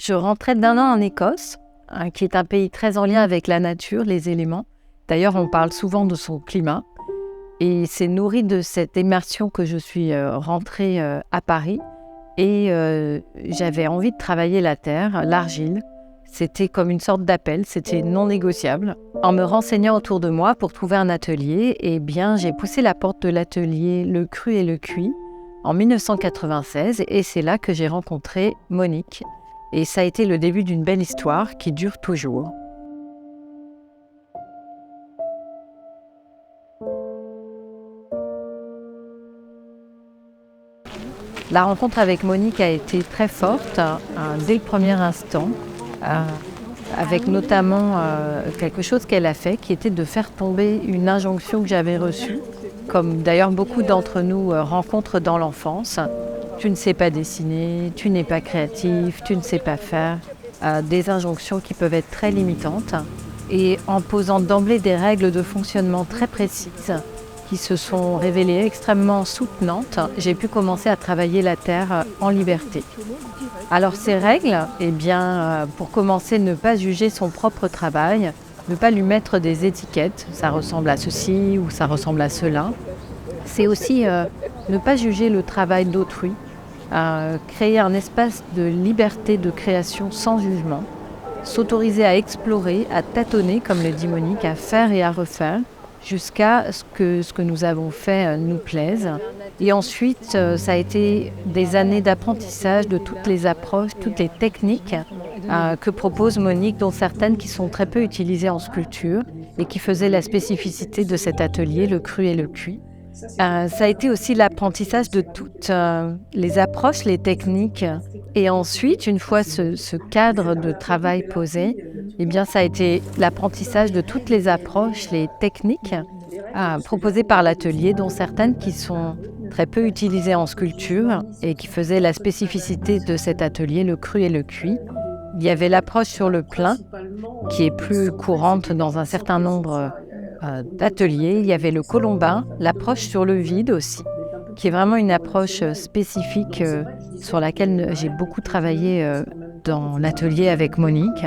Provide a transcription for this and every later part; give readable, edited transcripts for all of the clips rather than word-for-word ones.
Je rentrais d'1 an en Écosse, qui est un pays très en lien avec la nature, les éléments. D'ailleurs, on parle souvent de son climat. Et c'est nourri de cette immersion que je suis rentrée à Paris. Et j'avais envie de travailler la terre, l'argile. C'était comme une sorte d'appel, c'était non négociable. En me renseignant autour de moi pour trouver un atelier, eh bien, j'ai poussé la porte de l'atelier Le Cru et le Cuit en 1996 et c'est là que j'ai rencontré Monique. Et ça a été le début d'une belle histoire qui dure toujours. La rencontre avec Monique a été très forte dès le premier instant, avec notamment quelque chose qu'elle a fait, qui était de faire tomber une injonction que j'avais reçue, comme d'ailleurs beaucoup d'entre nous rencontrent dans l'enfance. Tu ne sais pas dessiner, tu n'es pas créatif, tu ne sais pas faire. Des injonctions qui peuvent être très limitantes. Et en posant d'emblée des règles de fonctionnement très précises, qui se sont révélées extrêmement soutenantes, j'ai pu commencer à travailler la terre en liberté. Alors ces règles, eh bien, pour commencer, ne pas juger son propre travail, ne pas lui mettre des étiquettes, ça ressemble à ceci ou ça ressemble à cela. C'est aussi ne pas juger le travail d'autrui, créer un espace de liberté de création sans jugement, s'autoriser à explorer, à tâtonner, comme le dit Monique, à faire et à refaire, jusqu'à ce que nous avons fait nous plaise. Et ensuite, ça a été des années d'apprentissage de toutes les approches, toutes les techniques que propose Monique, dont certaines qui sont très peu utilisées en sculpture et qui faisaient la spécificité de cet atelier, le cru et le cuit. Ça a été aussi l'apprentissage de toutes les approches, les techniques. Et ensuite, une fois ce cadre de travail posé, eh bien, ça a été l'apprentissage de toutes les approches, les techniques proposées par l'atelier, dont certaines qui sont très peu utilisées en sculpture et qui faisaient la spécificité de cet atelier, le cru et le cuit. Il y avait l'approche sur le plein, qui est plus courante dans un certain nombre d'ateliers. Il y avait le colombin, l'approche sur le vide aussi, qui est vraiment une approche spécifique sur laquelle j'ai beaucoup travaillé dans l'atelier avec Monique,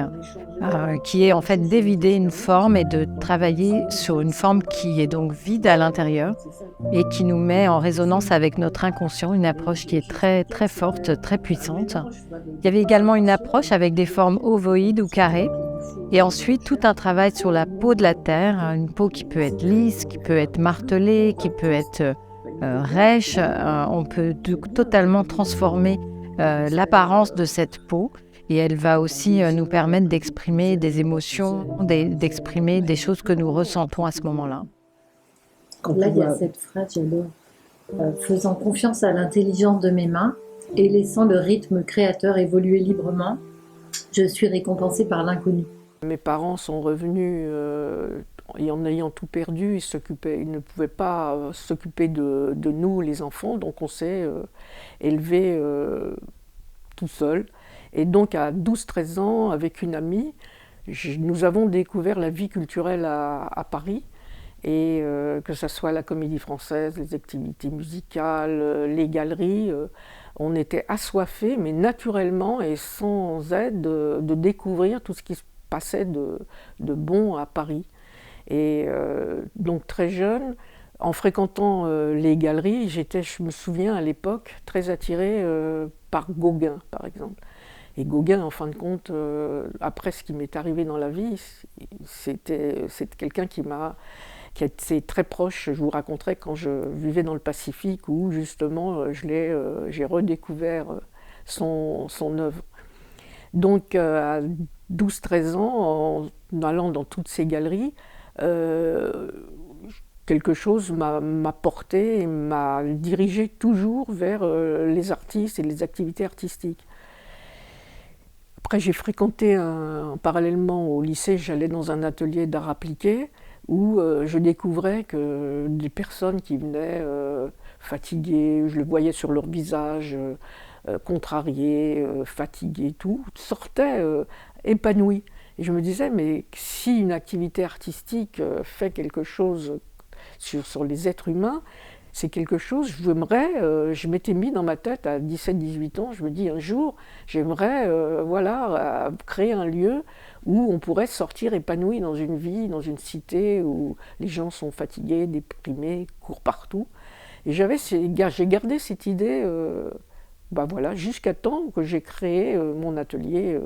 qui est en fait d'évider une forme et de travailler sur une forme qui est donc vide à l'intérieur et qui nous met en résonance avec notre inconscient, une approche qui est très, très forte, très puissante. Il y avait également une approche avec des formes ovoïdes ou carrées. Et ensuite, tout un travail sur la peau de la terre, une peau qui peut être lisse, qui peut être martelée, qui peut être rêche. On peut totalement transformer l'apparence de cette peau et elle va aussi nous permettre d'exprimer des émotions, d'exprimer des choses que nous ressentons à ce moment-là. Là, il y a cette phrase, j'adore. Faisant confiance à l'intelligence de mes mains et laissant le rythme créateur évoluer librement, je suis récompensée par l'inconnu. Mes parents sont revenus et en ayant tout perdu, ils ne pouvaient pas s'occuper de nous, les enfants, donc on s'est élevés tout seul. Et donc à 12-13 ans, avec une amie, nous avons découvert la vie culturelle à Paris, et que ce soit la Comédie Française, les activités musicales, les galeries, on était assoiffés, mais naturellement et sans aide, de découvrir tout ce qui se passait de bon à Paris. Et donc très jeune, en fréquentant les galeries, je me souviens à l'époque très attirée par Gauguin, par exemple. Et Gauguin, en fin de compte, après ce qui m'est arrivé dans la vie, c'est quelqu'un qui a été très proche. Je vous raconterai quand je vivais dans le Pacifique, où justement j'ai redécouvert son œuvre. Donc à 12-13 ans, en allant dans toutes ces galeries, quelque chose m'a porté et m'a dirigé toujours vers les artistes et les activités artistiques. Après, j'ai fréquenté parallèlement au lycée, j'allais dans un atelier d'art appliqué où je découvrais que des personnes qui venaient fatiguées, je le voyais sur leur visage, contrariés, fatigués, tout, sortaient épanouis. Et je me disais, mais si une activité artistique fait quelque chose sur les êtres humains, c'est quelque chose, je m'étais mis dans ma tête à 17-18 ans, je me dis un jour, j'aimerais créer un lieu où on pourrait sortir épanoui dans une vie, dans une cité où les gens sont fatigués, déprimés, courent partout. Et j'ai gardé cette idée jusqu'à temps que j'ai créé mon atelier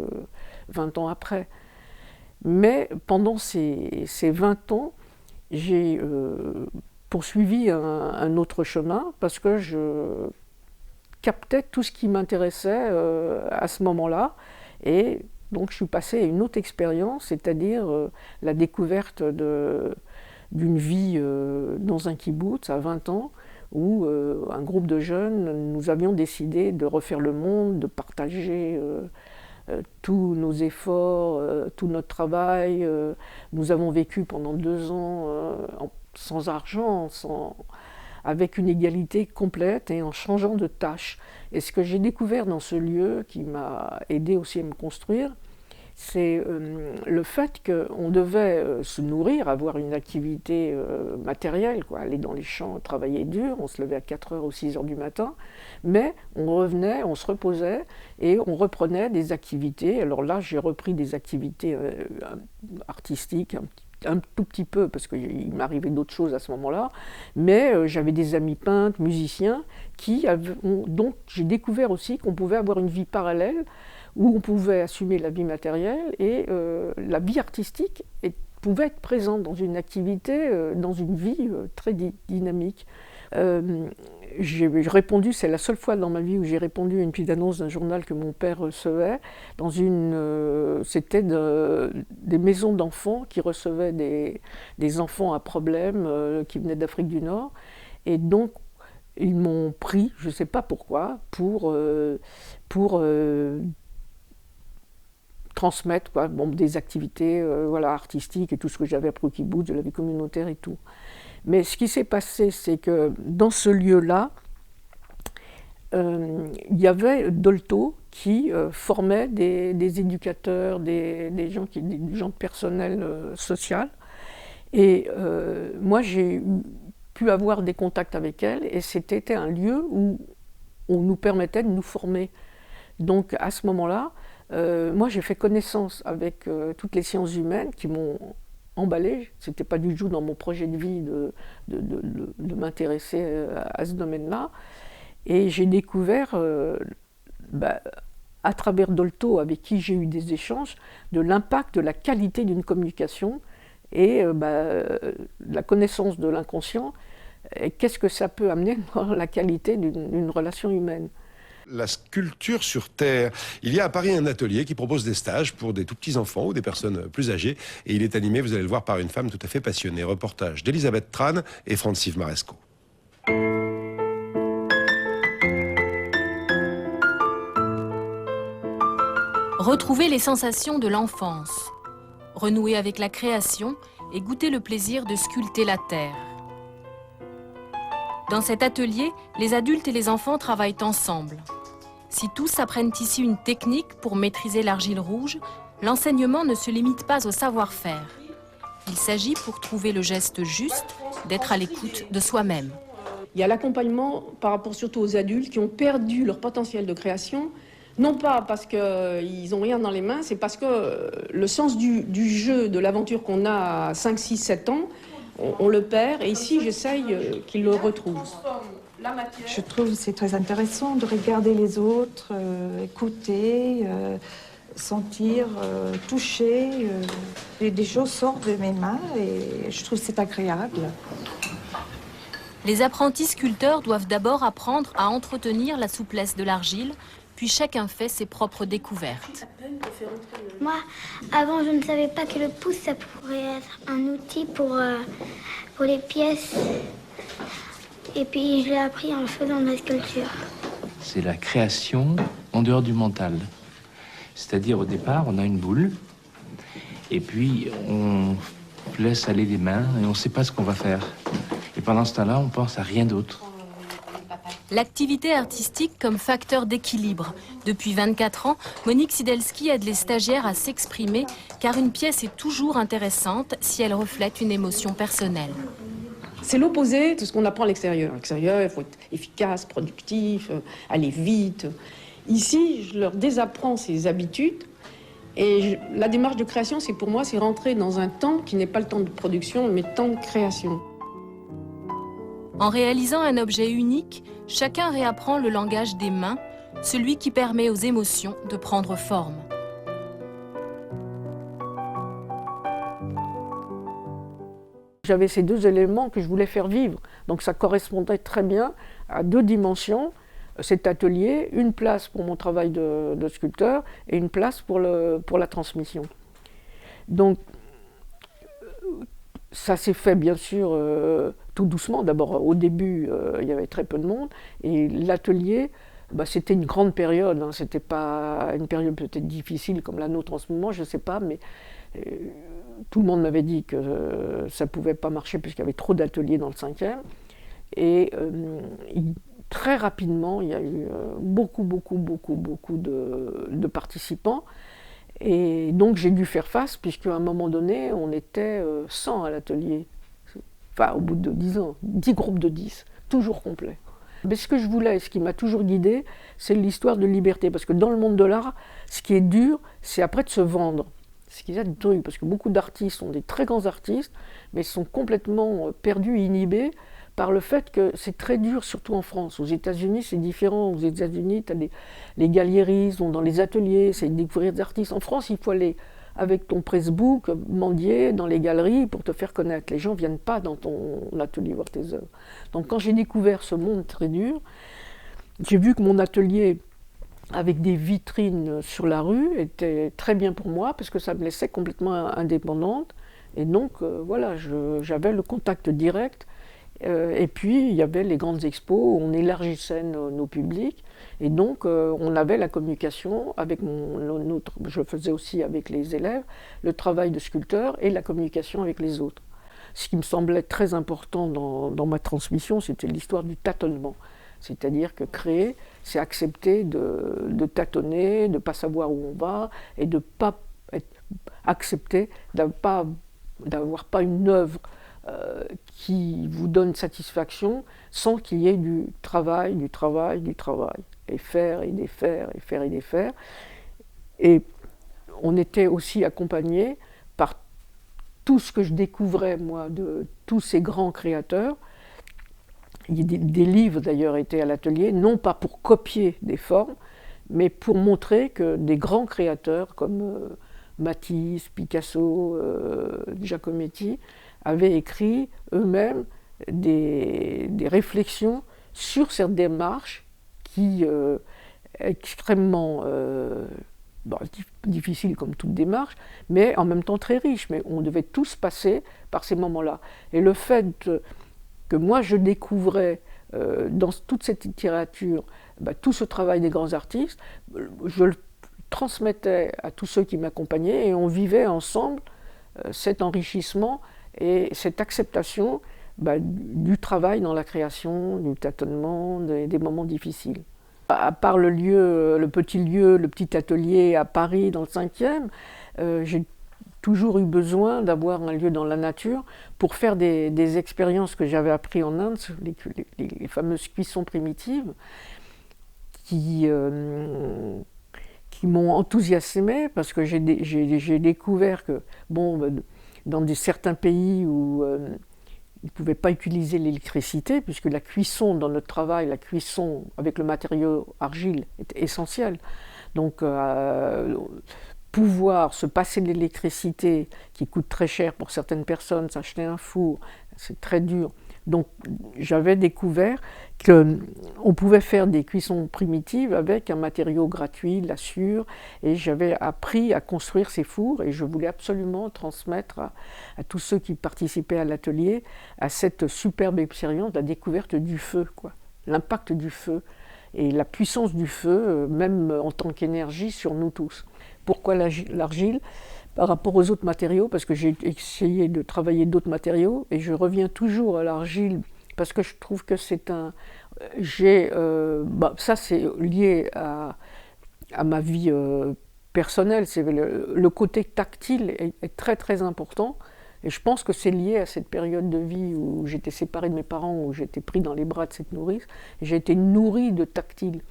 20 ans après. Mais pendant ces 20 ans, j'ai poursuivi un autre chemin parce que je captais tout ce qui m'intéressait à ce moment-là. Et donc je suis passée à une autre expérience, c'est-à-dire la découverte d'une vie dans un kibboutz à 20 ans, où un groupe de jeunes, nous avions décidé de refaire le monde, de partager tous nos efforts, tout notre travail. Nous avons vécu pendant 2 ans sans argent, avec une égalité complète et en changeant de tâche. Et ce que j'ai découvert dans ce lieu, qui m'a aidé aussi à me construire, c'est le fait qu'on devait se nourrir, avoir une activité matérielle, aller dans les champs, travailler dur, on se levait à 4h ou 6h du matin, mais on revenait, on se reposait et on reprenait des activités. Alors là, j'ai repris des activités artistiques, un tout petit peu, parce qu'il m'arrivait d'autres choses à ce moment-là, mais j'avais des amis peintres, musiciens, donc j'ai découvert aussi qu'on pouvait avoir une vie parallèle, où on pouvait assumer la vie matérielle et la vie artistique pouvait être présente dans une activité, dans une vie très dynamique. J'ai répondu, c'est la seule fois dans ma vie où j'ai répondu à une petite annonce d'un journal que mon père recevait. C'était des maisons d'enfants qui recevaient des enfants à problème qui venaient d'Afrique du Nord. Et donc, ils m'ont pris, je ne sais pas pourquoi, pour transmettre des activités artistiques et tout ce que j'avais appris au kibbutz, de la vie communautaire et tout. Mais ce qui s'est passé, c'est que dans ce lieu-là, il y avait Dolto qui formait des éducateurs, des gens de personnel social. Et moi, j'ai pu avoir des contacts avec elle et c'était un lieu où on nous permettait de nous former. Donc à ce moment-là, moi j'ai fait connaissance avec toutes les sciences humaines qui m'ont emballé. C'était pas du tout dans mon projet de vie de m'intéresser à ce domaine-là. Et j'ai découvert, à travers Dolto, avec qui j'ai eu des échanges, de l'impact, de la qualité d'une communication et la connaissance de l'inconscient. Et qu'est-ce que ça peut amener dans la qualité d'une relation humaine? La sculpture sur terre. Il y a à Paris un atelier qui propose des stages pour des tout petits enfants ou des personnes plus âgées. Et il est animé, vous allez le voir, par une femme tout à fait passionnée. Reportage d'Elisabeth Tran et Francis Maresco. Retrouver les sensations de l'enfance, renouer avec la création et goûter le plaisir de sculpter la terre. Dans cet atelier, les adultes et les enfants travaillent ensemble. Si tous apprennent ici une technique pour maîtriser l'argile rouge, l'enseignement ne se limite pas au savoir-faire. Il s'agit, pour trouver le geste juste, d'être à l'écoute de soi-même. Il y a l'accompagnement par rapport surtout aux adultes qui ont perdu leur potentiel de création, non pas parce qu'ils n'ont rien dans les mains, c'est parce que le sens du jeu, de l'aventure qu'on a à 5, 6, 7 ans, on le perd, et ici j'essaye qu'ils le retrouvent. Je trouve que c'est très intéressant de regarder les autres, écouter, sentir, toucher. Des choses sortent de mes mains et je trouve que c'est agréable. Les apprentis sculpteurs doivent d'abord apprendre à entretenir la souplesse de l'argile, puis chacun fait ses propres découvertes. Moi, avant, je ne savais pas que le pouce, ça pourrait être un outil pour les pièces. Et puis, je l'ai appris en faisant de la sculpture. C'est la création en dehors du mental. C'est-à-dire, au départ, on a une boule, et puis on laisse aller les mains, et on ne sait pas ce qu'on va faire. Et pendant ce temps-là, on pense à rien d'autre. L'activité artistique comme facteur d'équilibre. Depuis 24 ans, Monique Sidelski aide les stagiaires à s'exprimer, car une pièce est toujours intéressante si elle reflète une émotion personnelle. c'est l'opposé de ce qu'on apprend à l'extérieur. À l'extérieur, il faut être efficace, productif, aller vite. Ici, je leur désapprends ces habitudes. Et la démarche de création, c'est pour moi, c'est rentrer dans un temps qui n'est pas le temps de production, mais le temps de création. En réalisant un objet unique, chacun réapprend le langage des mains, celui qui permet aux émotions de prendre forme. J'avais ces deux éléments que je voulais faire vivre. Donc ça correspondait très bien à deux dimensions. Cet atelier, une place pour mon travail de sculpteur et une place pour la transmission. Donc ça s'est fait bien sûr tout doucement. D'abord au début il y avait très peu de monde et l'atelier, c'était une grande période. Hein. C'était pas une période peut-être difficile comme la nôtre en ce moment, je ne sais pas, mais tout le monde m'avait dit que ça ne pouvait pas marcher puisqu'il y avait trop d'ateliers dans le 5e. Et très rapidement, il y a eu beaucoup de participants. Et donc j'ai dû faire face, puisqu'à un moment donné, on était 100 à l'atelier. Enfin, au bout de 10 ans, 10 groupes de 10, toujours complets. Mais ce que je voulais, ce qui m'a toujours guidée, c'est l'histoire de liberté. Parce que dans le monde de l'art, ce qui est dur, c'est après de se vendre. C'est ce qu'il y a de truc, parce que beaucoup d'artistes sont des très grands artistes, mais sont complètement perdus, inhibés, par le fait que c'est très dur, surtout en France. Aux États-Unis, c'est différent. Aux États-Unis, tu as les galeries, sont dans les ateliers, c'est découvrir des artistes. En France, il faut aller avec ton pressbook, mendier dans les galeries pour te faire connaître. Les gens ne viennent pas dans ton atelier voir tes œuvres. Donc quand j'ai découvert ce monde très dur, j'ai vu que mon atelier, avec des vitrines sur la rue, était très bien pour moi, parce que ça me laissait complètement indépendante. Et donc, voilà, j'avais le contact direct. Et puis, il y avait les grandes expos où on élargissait nos publics. Et donc, on avait la communication avec je faisais aussi avec les élèves, le travail de sculpteur et la communication avec les autres. Ce qui me semblait très important dans ma transmission, c'était l'histoire du tâtonnement. C'est-à-dire que créer, c'est accepter de tâtonner, de ne pas savoir où on va, et de ne pas accepter d'avoir pas une œuvre qui vous donne satisfaction sans qu'il y ait du travail. Et faire et défaire, et faire et défaire. Et on était aussi accompagné par tout ce que je découvrais, moi, de tous ces grands créateurs. Des livres, d'ailleurs, étaient à l'atelier, non pas pour copier des formes, mais pour montrer que des grands créateurs comme Matisse, Picasso, Giacometti avaient écrit eux-mêmes des réflexions sur cette démarche qui est extrêmement difficile comme toute démarche, mais en même temps très riche. Mais on devait tous passer par ces moments-là. Et le fait que moi je découvrais dans toute cette littérature tout ce travail des grands artistes, je le transmettais à tous ceux qui m'accompagnaient et on vivait ensemble cet enrichissement et cette acceptation du travail dans la création, du tâtonnement, des moments difficiles. À part le petit atelier à Paris dans le 5e, j'ai toujours eu besoin d'avoir un lieu dans la nature pour faire des expériences que j'avais apprises en Inde, les fameuses cuissons primitives, qui m'ont enthousiasmé parce que j'ai découvert que dans certains pays où ils ne pouvaient pas utiliser l'électricité, puisque la cuisson dans notre travail, la cuisson avec le matériau argile est essentielle. Donc pouvoir se passer de l'électricité qui coûte très cher pour certaines personnes, s'acheter un four, c'est très dur. Donc j'avais découvert qu'on pouvait faire des cuissons primitives avec un matériau gratuit, la sûre, et j'avais appris à construire ces fours et je voulais absolument transmettre à tous ceux qui participaient à l'atelier à cette superbe expérience, la découverte du feu, l'impact du feu et la puissance du feu, même en tant qu'énergie sur nous tous. Pourquoi l'argile ? Par rapport aux autres matériaux, parce que j'ai essayé de travailler d'autres matériaux, et je reviens toujours à l'argile, parce que je trouve que c'est ça c'est lié à ma vie personnelle, c'est le côté tactile est très très important, Et je pense que c'est lié à cette période de vie où j'étais séparée de mes parents, où j'étais pris dans les bras de cette nourrice. J'ai été nourrie de tactile.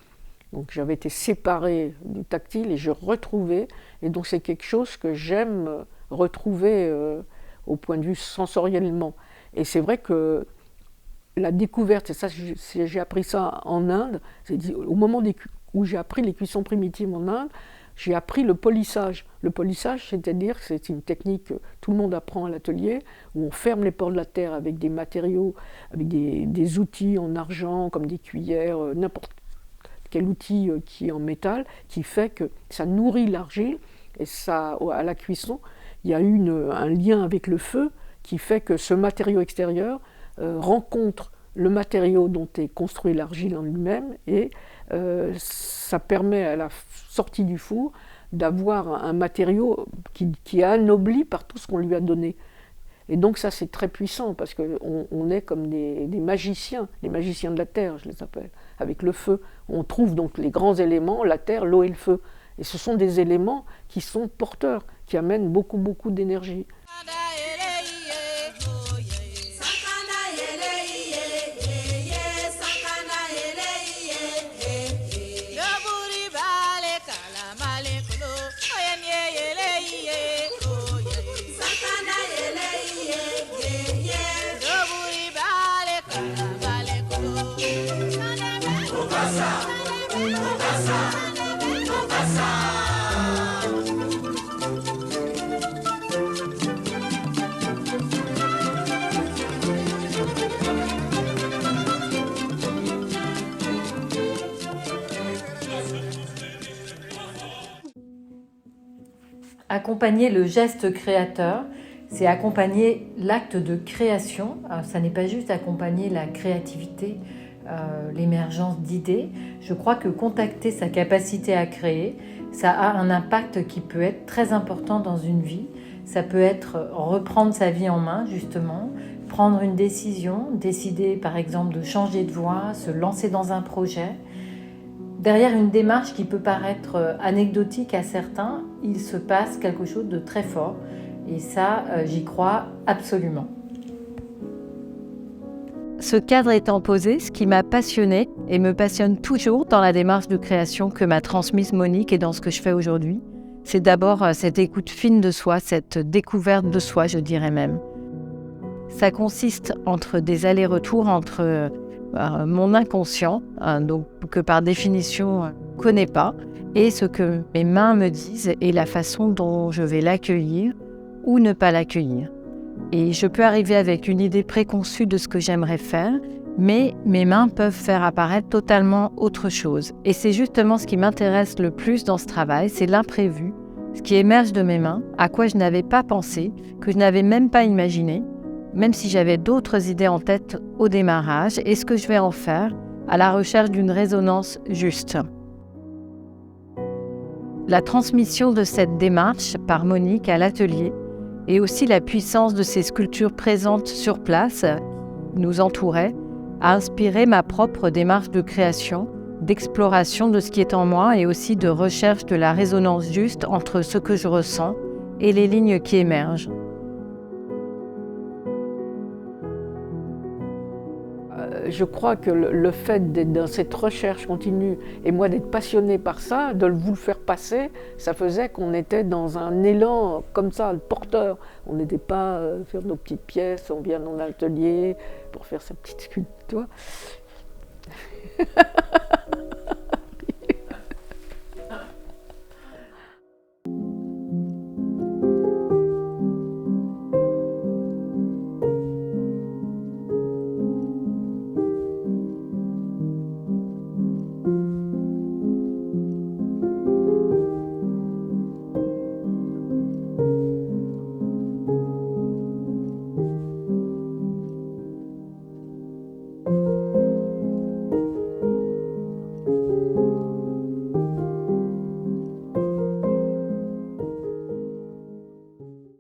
Donc j'avais été séparée du tactile et je retrouvais. Et donc c'est quelque chose que j'aime retrouver au point de vue sensoriellement. Et c'est vrai que la découverte, et ça j'ai appris ça en Inde, au moment où j'ai appris les cuissons primitives en Inde, j'ai appris le polissage. Le polissage, c'est-à-dire que c'est une technique que tout le monde apprend à l'atelier, où on ferme les pores de la terre avec des matériaux, avec des outils en argent, comme des cuillères, n'importe quel outil qui est en métal, qui fait que ça nourrit l'argile, et ça, à la cuisson, il y a un lien avec le feu qui fait que ce matériau extérieur rencontre le matériau dont est construit l'argile en lui-même, et ça permet à la sortie du four d'avoir un matériau qui est anobli par tout ce qu'on lui a donné. Et donc ça c'est très puissant parce qu'on est comme des magiciens, les magiciens de la terre je les appelle, avec le feu. On trouve donc les grands éléments, la terre, l'eau et le feu. Et ce sont des éléments qui sont porteurs, qui amènent beaucoup d'énergie. Accompagner le geste créateur, c'est accompagner l'acte de création. Ça n'est pas juste accompagner la créativité, l'émergence d'idées. Je crois que contacter sa capacité à créer, ça a un impact qui peut être très important dans une vie. Ça peut être reprendre sa vie en main, justement, prendre une décision, décider par exemple de changer de voie, se lancer dans un projet. Derrière une démarche qui peut paraître anecdotique à certains, il se passe quelque chose de très fort. Et ça, j'y crois absolument. Ce cadre étant posé, ce qui m'a passionnée et me passionne toujours dans la démarche de création que m'a transmise Monique et dans ce que je fais aujourd'hui, c'est d'abord cette écoute fine de soi, cette découverte de soi, je dirais même. Ça consiste entre des allers-retours entre mon inconscient, donc que par définition je ne connais pas, et ce que mes mains me disent et la façon dont je vais l'accueillir ou ne pas l'accueillir. Et je peux arriver avec une idée préconçue de ce que j'aimerais faire, mais mes mains peuvent faire apparaître totalement autre chose. Et c'est justement ce qui m'intéresse le plus dans ce travail, c'est l'imprévu, ce qui émerge de mes mains, à quoi je n'avais pas pensé, que je n'avais même pas imaginé, même si j'avais d'autres idées en tête au démarrage, et ce que je vais en faire à la recherche d'une résonance juste. La transmission de cette démarche par Monique à l'atelier et aussi la puissance de ces sculptures présentes sur place, nous entouraient, a inspiré ma propre démarche de création, d'exploration de ce qui est en moi et aussi de recherche de la résonance juste entre ce que je ressens et les lignes qui émergent. Je crois que le fait d'être dans cette recherche continue et moi d'être passionnée par ça, de vous le faire passer, ça faisait qu'on était dans un élan comme ça, le porteur. On n'était pas faire nos petites pièces, on vient dans l'atelier pour faire sa petite sculpture.